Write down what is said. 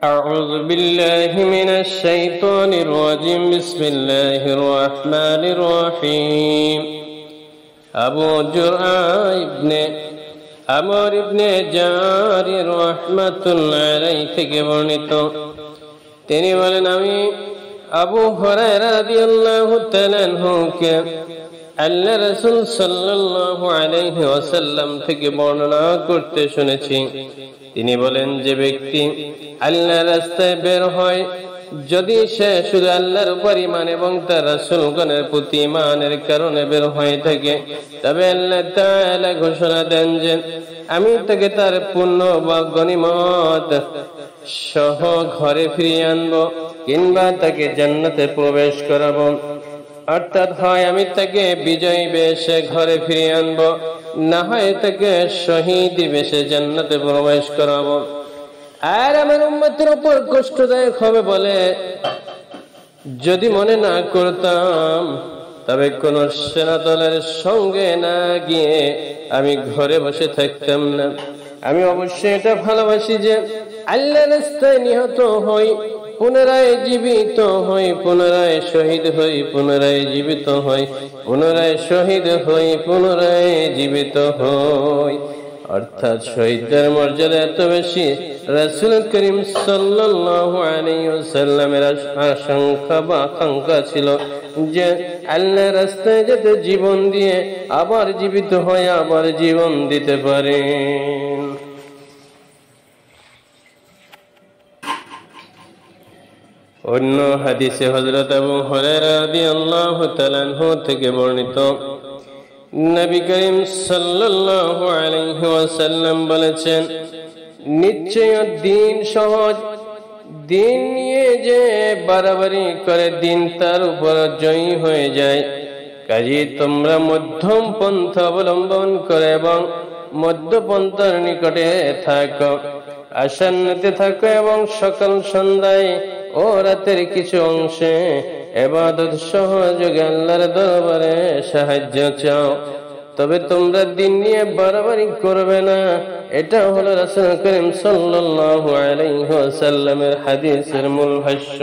أعوذ بالله من الشيطان الرجيم بسم الله الرحمن الرحيم আবু জুরআ ইবনে আমর ইবনে জারির রাহমাতুল্লাহি আলাইহি থেকে বর্ণিত, তিনি বলেন, আমি আবু হুরায়রা রাদিয়াল্লাহু তাআলা আনহুকে আল্লাহ রাসূল সাল্লাল্লাহু আলাইহি ওয়াসাল্লাম থেকে বর্ণনা করতে শুনেছি। তিনি বলেন, যে ব্যক্তি আল্লাহর রাস্তায় বের হয়, যদি সে শুধু আল্লাহর উপর ঈমান এবং তার রাসূলগণের প্রতি ঈমানের কারণে বের হয়ে থাকে, তবে আল্লাহ তাআলা ঘোষণা দেন যে আমি তাকে তার পুণ্য বা গনিমত সহ ঘরে ফিরিয়ে আনবো, কিংবা তাকে জান্নাতে প্রবেশ করাবো। অর্থাৎ হয় আমি তাকে বিজয়ী বেশে ঘরে ফিরিয়ে আনবো, না হয় তাকে শহীদ বেশে জান্নাতে প্রবেশ করাবো। আর আমার উম্মতের উপর কষ্টদায়ক হবে বলে যদি মনে না করতাম, তবে কোন সেনাদলের সঙ্গে না গিয়ে আমি ঘরে বসে থাকতাম না। আমি অবশ্যই এটা ভালোবাসি যে আল্লাহর রাস্তায় নিহত হই, পুনরায় জীবিত হই, পুনরায় শহীদ হই, পুনরায় জীবিত হই, পুনরায় শহীদ হই, পুনরায় জীবিত হই। অর্থাৎ শহীদদের মর্যাদা এত বেশি, রাসূল করিম সাল্লাল্লাহু আলাইহি ওয়াসাল্লামের আশঙ্কা বা আকাঙ্ক্ষা ছিল যে আল্লাহর রাস্তায় যাতে জীবন দিয়ে আবার জীবিত হয়ে আবার জীবন দিতে পারেন। অন্য হাদিসে হযরত আবু হুরায়রা রাদিয়াল্লাহু তাআলা আনহু থেকে বর্ণিত, নবী করিম সাল্লাল্লাহু আলাইহি ওয়াসাল্লাম বলেছেন, নিশ্চয় দিন সহজ, দিন নিয়ে যে বাড়াবাড়ি করে দিন তার উপর জয়ী হয়ে যায়। কাজেই তোমরা মধ্যম পন্থা অবলম্বন করে এবং মধ্যপন্থার নিকটে থাকো, আসান্নতে থাকো এবং সকাল সন্ধ্যায় ও রাতের কিছু অংশে ইবাদত সহযোগে আল্লাহর দরবারে সাহায্য চাও। তবে তোমরা দিন নিয়ে বাড়াবাড়ি করবে না। এটা হলো রাসূল করিম সাল্লাল্লাহু আলাইহি ওয়াসাল্লামের হাদিসের মূল ভাষ্য।